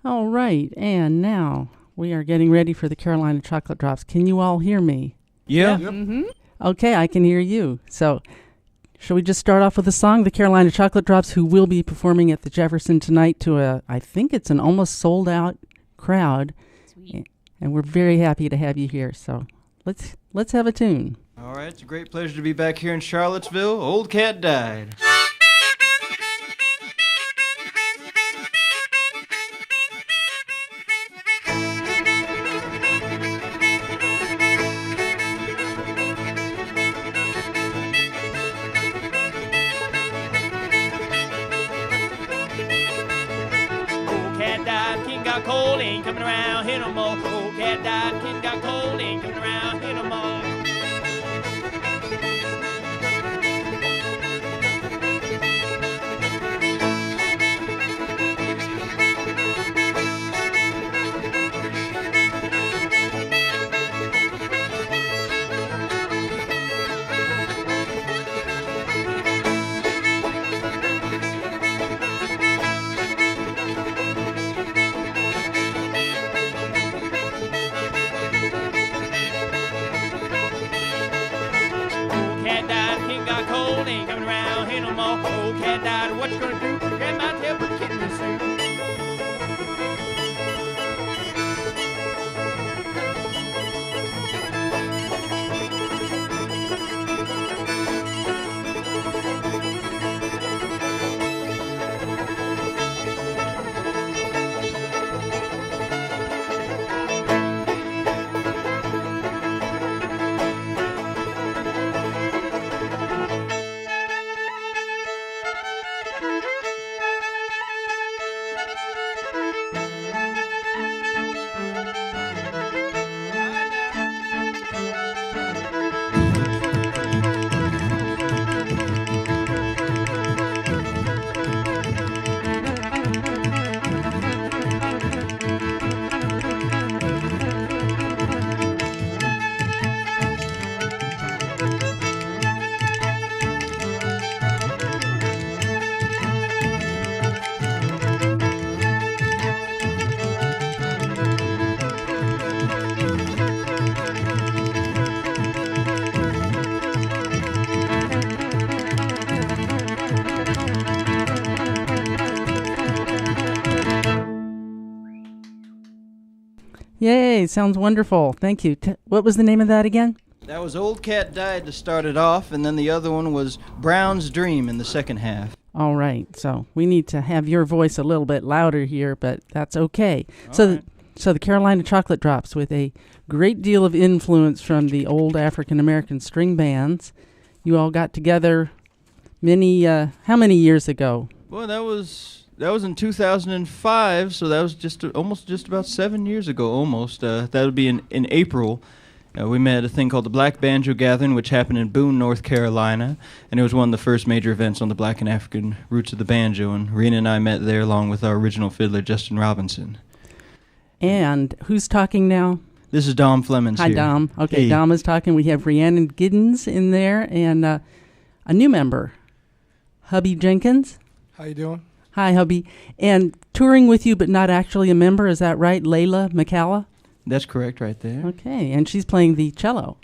All right, and now we are getting ready for the Carolina Chocolate Drops. Can you all hear me? Yeah. Yep. Mm-hmm. Okay, I can hear you. So, shall we just start off with a song? The Carolina Chocolate Drops, who will be performing at the Jefferson tonight to I think it's an almost sold-out crowd. Sweet. And we're very happy to have you here. So, let's have a tune. All right, it's a great pleasure to be back here in Charlottesville. Old Cat Died. Cold ain't coming around here no more. Old cat died, kid got cold, ain't coming around here no more. Ain't coming around here no more. Old cat died, what you gonna do? Grab my tail, put a kitten to sleep. Yay, sounds wonderful. Thank you. What was the name of that again? That was Old Cat Died to start it off, and then the other one was Brown's Dream in the second half. All right, so we need to have your voice a little bit louder here, but that's okay. So the Carolina Chocolate Drops, with a great deal of influence from the old African-American string bands. You all got together how many years ago? Well, that was in 2005, so that was almost about 7 years ago, almost. That would be in April. We met at a thing called the Black Banjo Gathering, which happened in Boone, North Carolina, and it was one of the first major events on the black and African roots of the banjo, and Rhiannon and I met there along with our original fiddler, Justin Robinson. And who's talking now? This is Dom Flemons. Hi, here. Dom. Okay, hey. Dom is talking. We have Rhiannon Giddens in there, and a new member, Hubby Jenkins. How you doing? Hi, Hubby. And touring with you, but not actually a member, is that right? Leyla McCalla? That's correct right there. Okay, and she's playing the cello.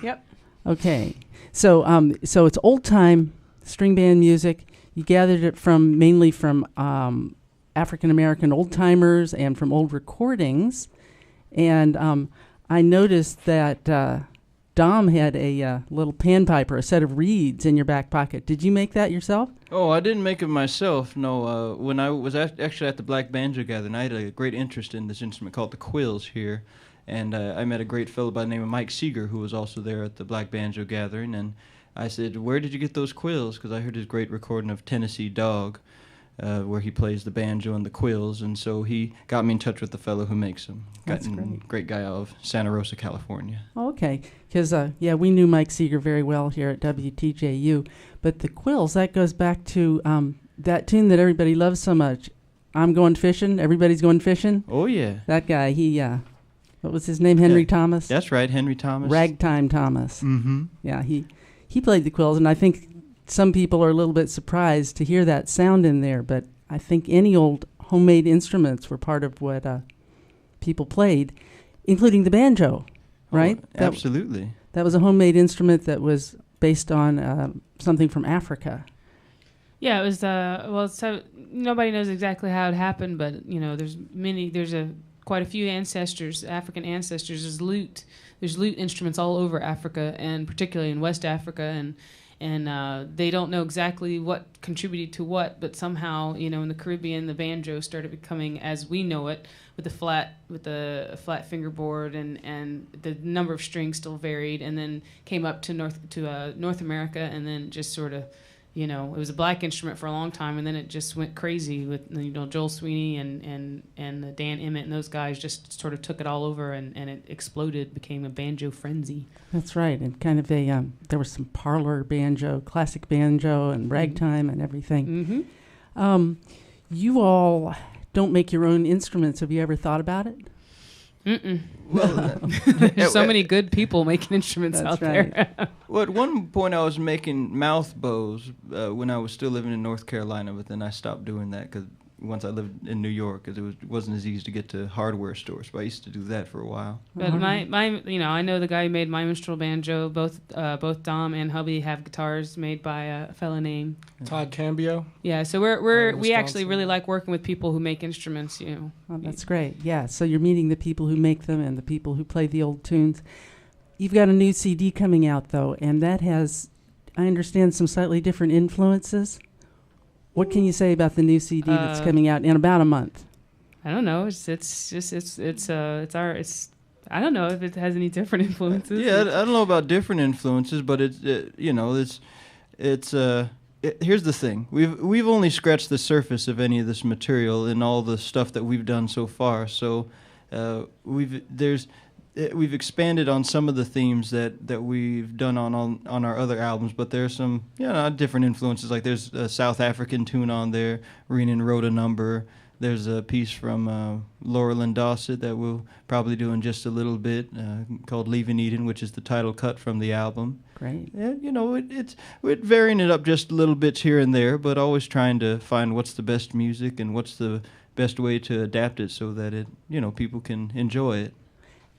Yep. Okay, so it's old-time string band music. You gathered it mainly from African-American old-timers and from old recordings. And I noticed that Dom had a little panpipe or a set of reeds in your back pocket. Did you make that yourself? Oh, I didn't make it myself, no. When I was actually at the Black Banjo Gathering, I had a great interest in this instrument called the quills here, and I met a great fellow by the name of Mike Seeger, who was also there at the Black Banjo Gathering, and I said, where did you get those quills? Because I heard his great recording of Tennessee Dog, where he plays the banjo and the quills, and so he got me in touch with the fellow who makes them. That's great. Great guy out of Santa Rosa, California. Okay, because we knew Mike Seeger very well here at WTJU, but the quills, that goes back to that tune that everybody loves so much, I'm Going Fishing, Everybody's Going Fishing. Oh, yeah. That guy, he, what was his name, Henry Thomas? That's right, Henry Thomas. Ragtime Thomas. Mm-hmm. Yeah, he played the quills, and I think some people are a little bit surprised to hear that sound in there, but I think any old homemade instruments were part of what people played, including the banjo, right? Oh, absolutely. That was a homemade instrument that was based on something from Africa. Yeah, it was. So nobody knows exactly how it happened, but there's quite a few ancestors, African ancestors. There's lute instruments all over Africa, and particularly in West Africa, and they don't know exactly what contributed to what, but somehow in the Caribbean the banjo started becoming as we know it, with a flat fingerboard, and the number of strings still varied, and then came up to North America, and then just sort of. It was a black instrument for a long time, and then it just went crazy with Joel Sweeney and Dan Emmett and those guys just sort of took it all over, and it exploded, became a banjo frenzy. That's right, and kind of there was some parlor banjo, classic banjo, and ragtime and everything. Mm-hmm. You all don't make your own instruments. Have you ever thought about it? Mm-mm. Well, there's so many good people making instruments out there. Well, at one point I was making mouth bows when I was still living in North Carolina, but then I stopped doing that because once I lived in New York, because it wasn't as easy to get to hardware stores. But I used to do that for a while. But my I know the guy who made my minstrel banjo. Both Dom and Hubby have guitars made by a fella named Todd Cambio. Yeah, so we actually really like working with people who make instruments. Oh, that's great. Yeah, so you're meeting the people who make them and the people who play the old tunes. You've got a new CD coming out though, and that has, I understand, some slightly different influences. What can you say about the new CD that's coming out in about a month? I don't know. I don't know if it has any different influences. Yeah, I don't know about different influences, but here's the thing. We've only scratched the surface of any of this material and all the stuff that we've done so far. So we've expanded on some of the themes that we've done on our other albums, but there's some different influences. Like there's a South African tune on there. Rhiannon wrote a number. There's a piece from Laurel and Dawson that we'll probably do in just a little bit called Leaving Eden, which is the title cut from the album. Great. We're varying it up just a little bits here and there, but always trying to find what's the best music and what's the best way to adapt it so that people can enjoy it.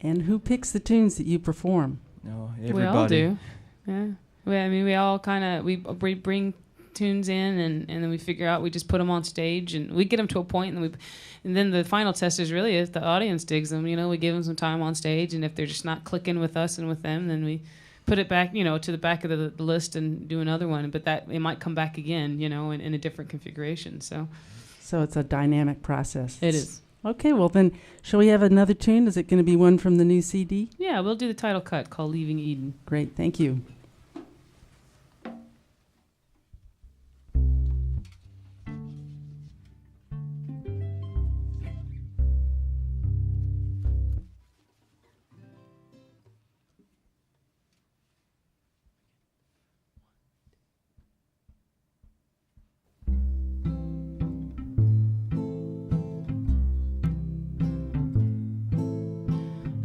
And who picks the tunes that you perform? No, everybody. We all do. Yeah. We all kind of we bring tunes in, and then we figure out, we just put them on stage, and we get them to a point, and then the final test is really if the audience digs them. We give them some time on stage, and if they're just not clicking with us and with them, then we put it back, to the back of the list and do another one. But that it might come back again, in a different configuration. So it's a dynamic process. It is. Okay, well then, shall we have another tune? Is it going to be one from the new CD? Yeah, we'll do the title cut called Leaving Eden. Great, thank you.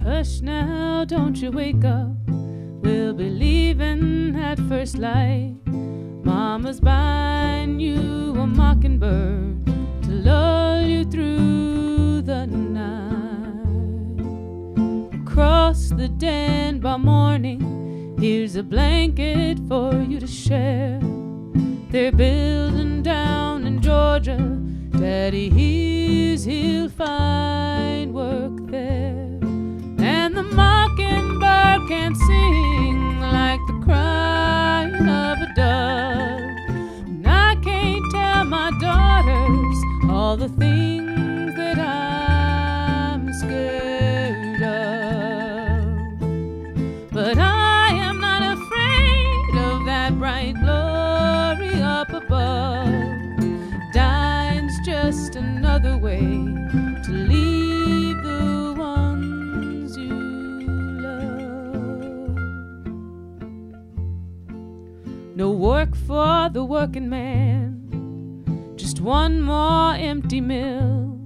Hush now, don't you wake up. We'll be leaving at first light. Mama's buying you a mockingbird to lull you through the night. Across the den by morning, here's a blanket for you to share. They're building down in Georgia. Daddy hears he'll find work there. And the mockingbird can't sing like the crying of a dove. And I can't tell my daughters all the things that I'm scared of. But I am not afraid of that bright glory up above. Dying's just another way to leave the ones you love. No work for the working man, just one more empty mill.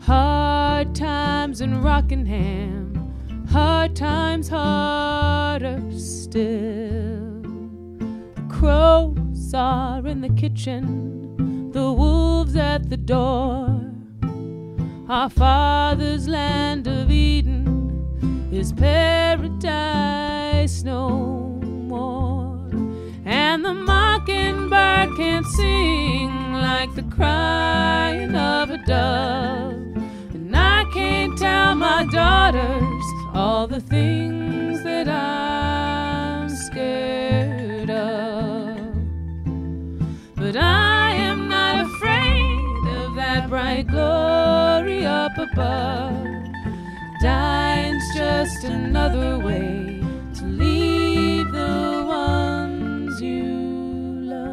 Hard times in Rockingham, hard times harder still. The crows are in the kitchen, the wolves wolves at the door. Our Father's land of Eden is paradise no more. And the mockingbird can't sing like the crying of a dove. And I can't tell my daughters all the things that I'm scared of. But I am not afraid of that bright glory up above. Dying's just another way to leave the ones you love.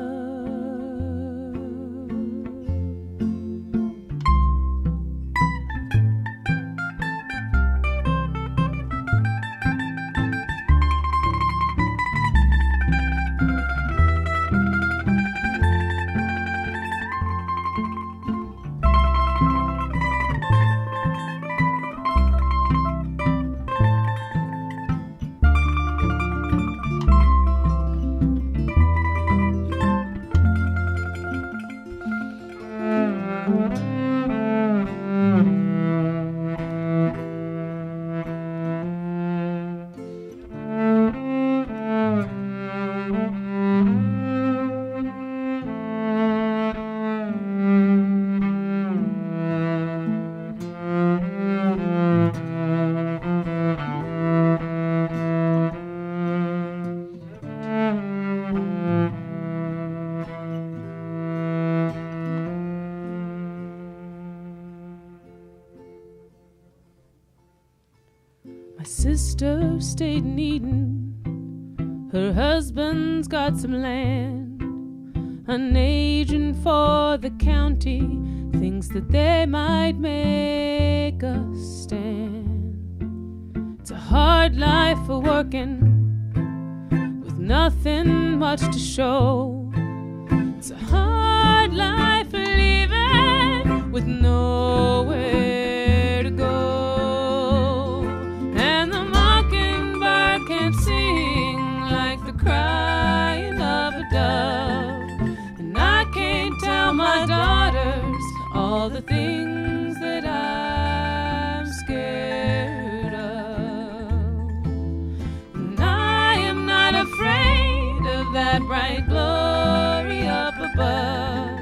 My sister stayed in Eden. Her husband's got some land. An agent for the county thinks that they might make us stand. It's a hard life for working with nothing much to show. It's a hard life for leaving with nowhere to go. Crying of a dove, and I can't tell my daughters all the things that I'm scared of. And I am not afraid of that bright glory up above.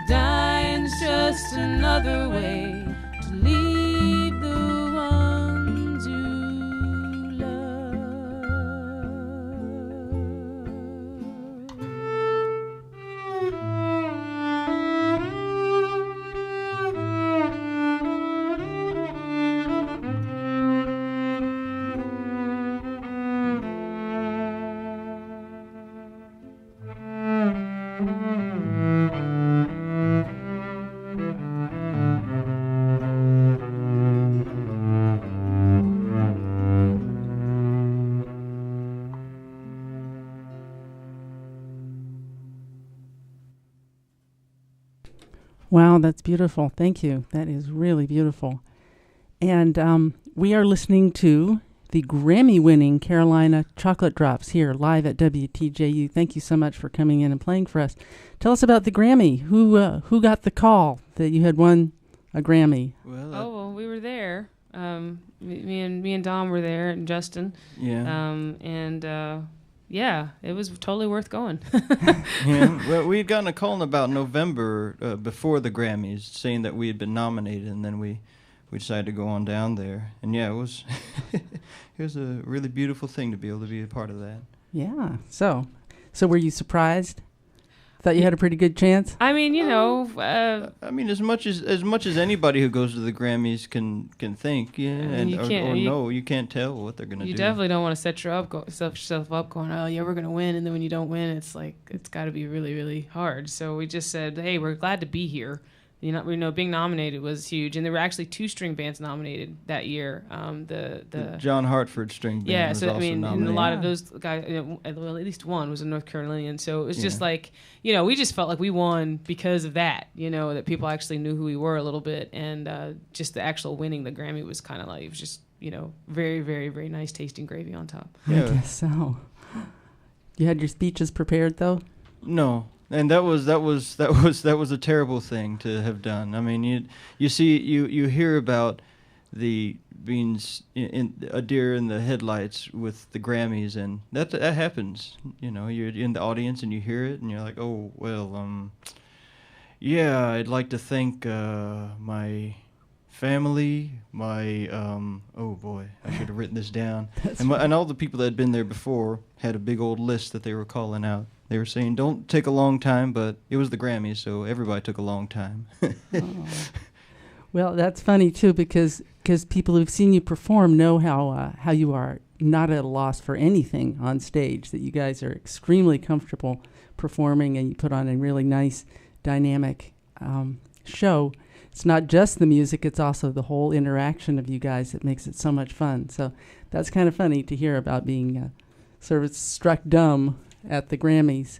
Dying's just another way to leave the ones you Wow, that's beautiful. Thank you. That is really beautiful. And we are listening to the Grammy-winning Carolina Chocolate Drops here live at WTJU. Thank you so much for coming in and playing for us. Tell us about the Grammy. Who got the call that you had won a Grammy? Well, we were there. Me and Dom were there, and Justin. Yeah. Yeah, it was totally worth going. Yeah. Well, we had gotten a call in about November before the Grammys saying that we had been nominated, and then we decided to go on down there. And yeah, it was it was a really beautiful thing to be able to be a part of that. Yeah. So were you surprised? Thought you had a pretty good chance? I mean, I mean, as much as anybody who goes to the Grammys can think, yeah, you can't tell what they're gonna do. You definitely don't want to set yourself up going, oh yeah, we're gonna win, and then when you don't win, it's like it's got to be really, really hard. So we just said, hey, we're glad to be here. We know being nominated was huge, and there were actually 2 string bands nominated that year. The John Hartford string band was also nominated. And a lot of those guys, well, at least one was a North Carolinian. So it was just like, we just felt like we won because of that. That people actually knew who we were a little bit, and just the actual winning the Grammy was kind of like it was just very, very, very nice tasting gravy on top. Yeah. I guess so. You had your speeches prepared though? No. And that was a terrible thing to have done. I mean, you hear about the being a deer in the headlights with the Grammys, and that happens. You know, you're in the audience and you hear it, and you're like, oh well, yeah, I'd like to thank my family, my oh boy, I should have written this down. And all the people that had been there before had a big old list that they were calling out. They were saying, don't take a long time, but it was the Grammys, so everybody took a long time. Oh. Well, that's funny, too, because people who've seen you perform know how you are not at a loss for anything on stage, that you guys are extremely comfortable performing, and you put on a really nice, dynamic show. It's not just the music, it's also the whole interaction of you guys that makes it so much fun. So that's kind of funny to hear about being sort of struck dumb at the Grammys.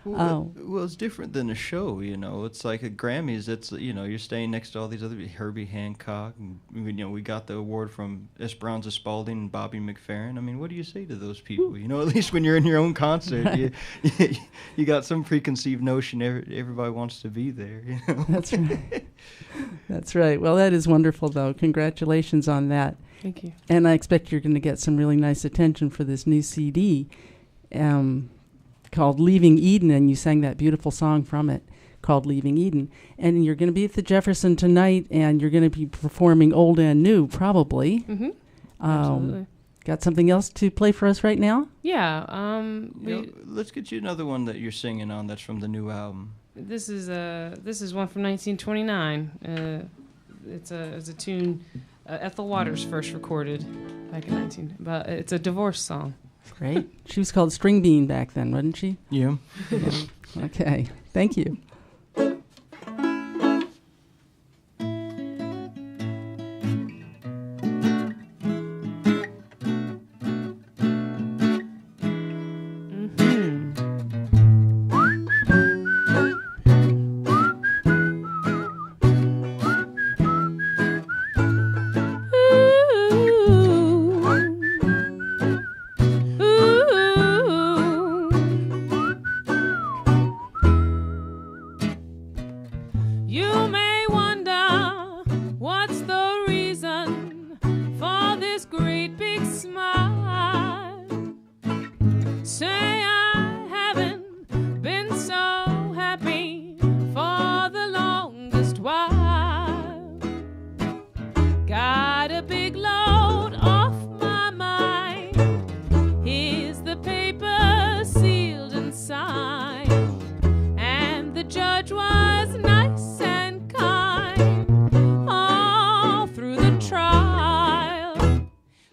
Well, it's different than a show, you know. It's like at Grammys, it's, you know, you're staying next to all these other Herbie Hancock, and, you know, we got the award from Esperanza Spalding and Bobby McFerrin. I mean, what do you say to those people? You know, at least when you're in your own concert, you got some preconceived notion everybody wants to be there, you know. That's right. That's right. Well, that is wonderful, though. Congratulations on that. Thank you. And I expect you're going to get some really nice attention for this new CD. Called Leaving Eden, and you sang that beautiful song from it called Leaving Eden. And you're going to be at the Jefferson tonight, and you're going to be performing old and new, probably. Mm-hmm. Absolutely. Got something else to play for us right now? Yeah. Let's get you another one that you're singing on that's from the new album. This is one from 1929. It's a tune Ethel Waters first recorded back in it's a divorce song. Great. She was called String Bean back then, wasn't she? Yeah. Okay. Thank you.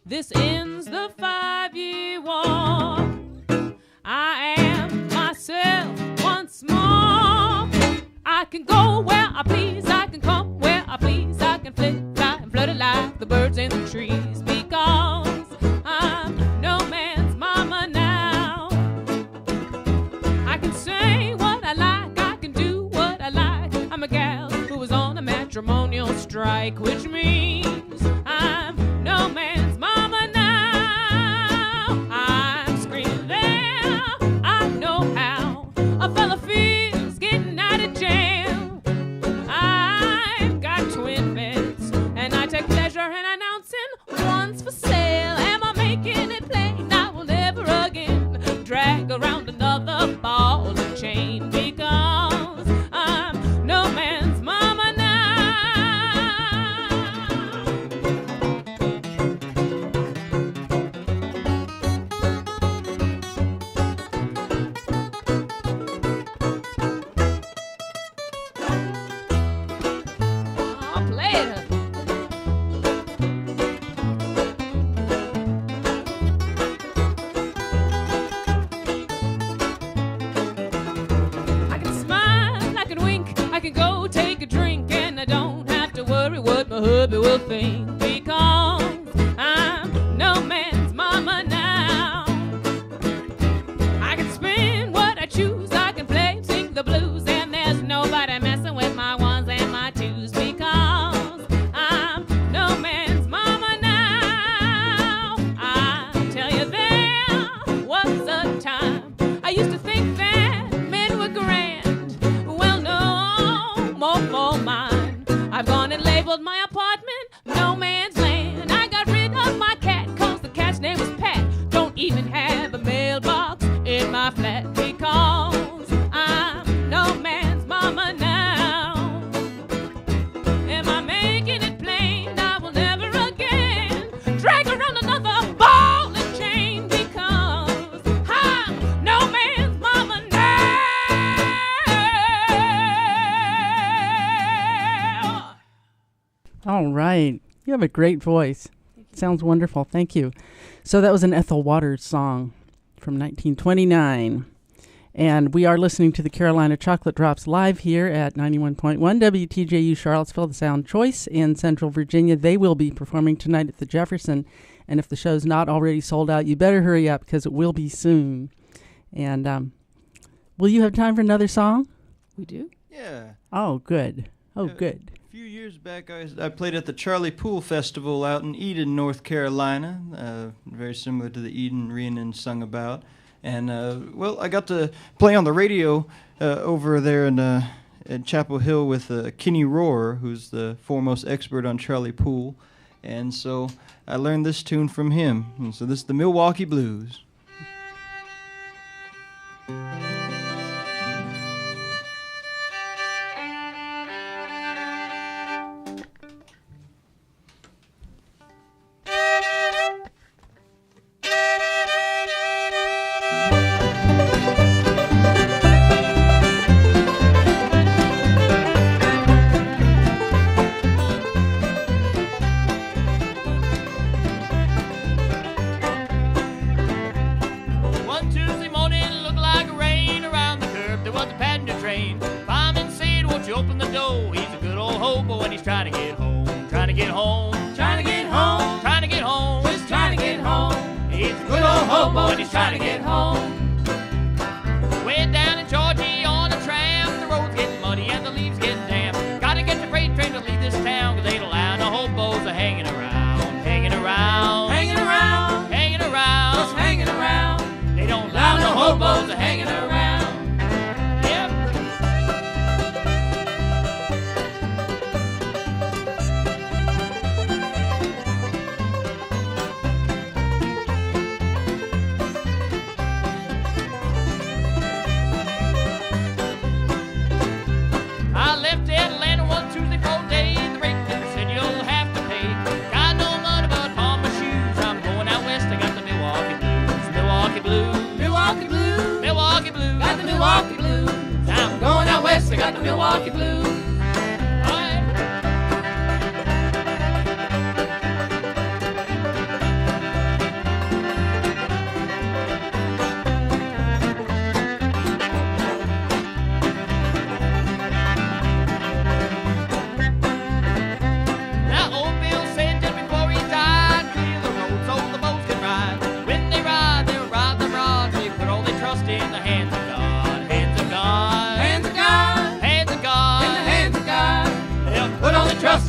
This ends the 5-year war. I am myself once more. I can go where I please, I can come where I please, I can fly and flutter like the birds in the trees, because I'm no man's mama now. I can say what I like, I can do what I like. I'm a gal who was on a matrimonial strike, which means I'm no man's mama now. I'm screaming there, I know how a fella feels getting out of jail. I've got twin beds, and I take pleasure in announcing one's for sale. Am I making it plain? I will never again drag around another ball and chain, because I'm no man's mama now. labeled my apartment no man's land. I got rid of my cat cause the cat's name was Pat. Don't even have a mailbox in my flat because I'm no man's mama now. Am I making it plain? I will never again drag around another ball and chain because I'm no man's mama now. All right. You have a great voice. Sounds wonderful. Thank you. So that was an Ethel Waters song from 1929. And we are listening to the Carolina Chocolate Drops live here at 91.1 WTJU Charlottesville, the Sound Choice in Central Virginia. They will be performing tonight at the Jefferson. And if the show's not already sold out, you better hurry up because it will be soon. And will you have time for another song? We do? Yeah. Oh, good. Oh, good. A few years back, I played at the Charlie Poole Festival out in Eden, North Carolina, very similar to the Eden Rhiannon sung about. And, I got to play on the radio over there in Chapel Hill with Kenny Rohrer, who's the foremost expert on Charlie Poole. And so I learned this tune from him. And so this is the Milwaukee Blues.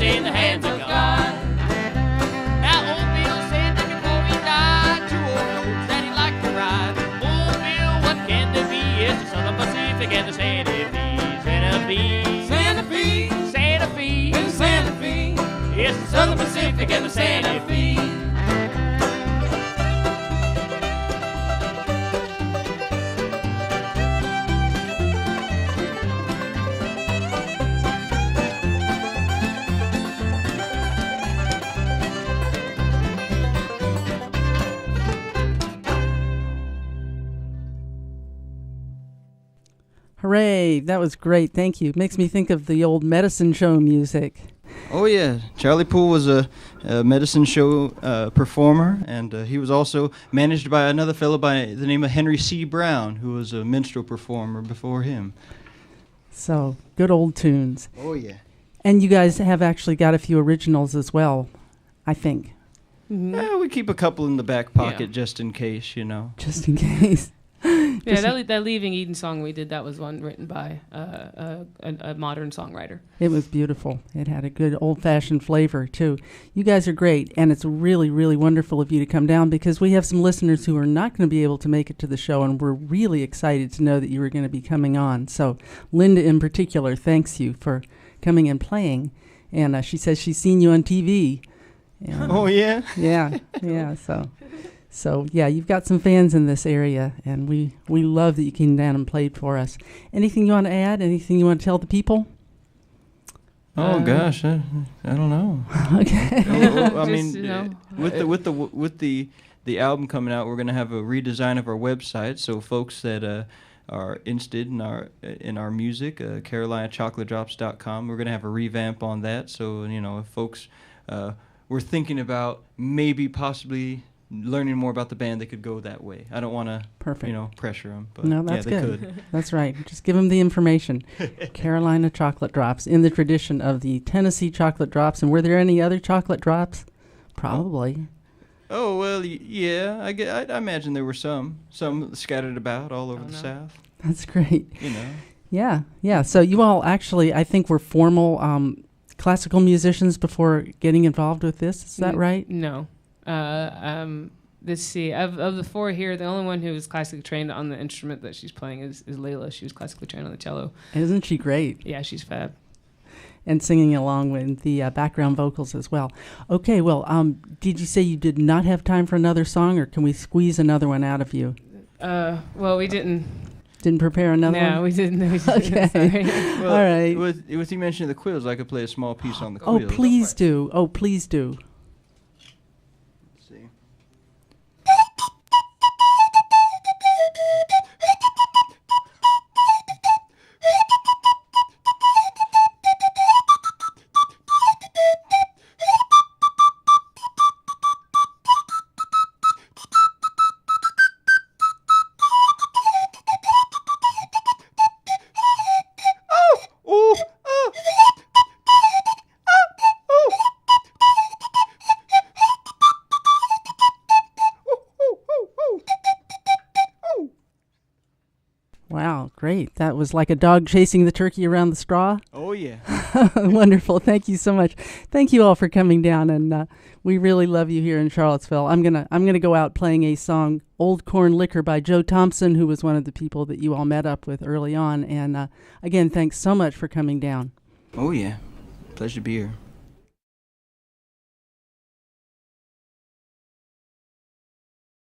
In the hands of God. Now old Bill said that before he died, 2 old notes that he liked to ride. Old Bill, what can there be? It's the Southern Pacific and the Santa Fe. Santa Fe. Santa Fe. Santa Fe. And Santa Fe. It's the Southern Pacific and the Santa Fe. Hooray, that was great. Thank you. Makes me think of the old medicine show music. Oh, yeah. Charlie Poole was a medicine show performer, and he was also managed by another fellow by the name of Henry C. Brown, who was a minstrel performer before him. So, good old tunes. Oh, yeah. And you guys have actually got a few originals as well, I think. Mm-hmm. Yeah, we keep a couple in the back pocket just in case, you know. Just in case. Yeah, that Leaving Eden song we did, that was one written by a modern songwriter. It was beautiful. It had a good old-fashioned flavor, too. You guys are great, and it's really, really wonderful of you to come down because we have some listeners who are not going to be able to make it to the show, and we're really excited to know that you were going to be coming on. So Linda in particular, thanks you for coming and playing. and she says she's seen you on TV. And, Oh yeah. yeah, yeah. So yeah, you've got some fans in this area, and we love that you came down and played for us. Anything you want to add? Anything you want to tell the people? Oh gosh, I don't know. Okay. I mean, Just, you know, with the album coming out, we're gonna have a redesign of our website. So folks that are interested in our music, CarolinaChocolateDrops.com, we're gonna have a revamp on that. So if folks were thinking about maybe possibly learning more about the band, they could go that way. I don't want to, pressure them. But No, that's yeah, they good. could. That's right. Just give them the information. Carolina Chocolate Drops, in the tradition of the Tennessee Chocolate Drops. And were there any other chocolate drops? Probably. Oh well, yeah. I imagine there were some scattered about all over the South. That's great. Yeah. So you all actually, I think, were formal classical musicians before getting involved with this. Is that right? No. Let's see. Of the four here, the only one who was classically trained on the instrument that she's playing is Leyla. She was classically trained on the cello. Isn't she great? Yeah, she's fab. And singing along with the background vocals as well. Okay, well, did you say you did not have time for another song, or can we squeeze another one out of you? Well, we didn't. Didn't prepare another one? No, we didn't. Okay. Sorry. Well, all right. With you mentioning the quills, I could play a small piece on the quills. Oh, please do. Oh, please do. Let's see. Wow, great. That was like a dog chasing the turkey around the straw. Oh yeah. Wonderful. Thank you so much. Thank you all for coming down, and we really love you here in Charlottesville. I'm gonna go out playing a song, "Old Corn Liquor" by Joe Thompson, who was one of the people that you all met up with early on. And again, thanks so much for coming down. Oh yeah. Pleasure to be here.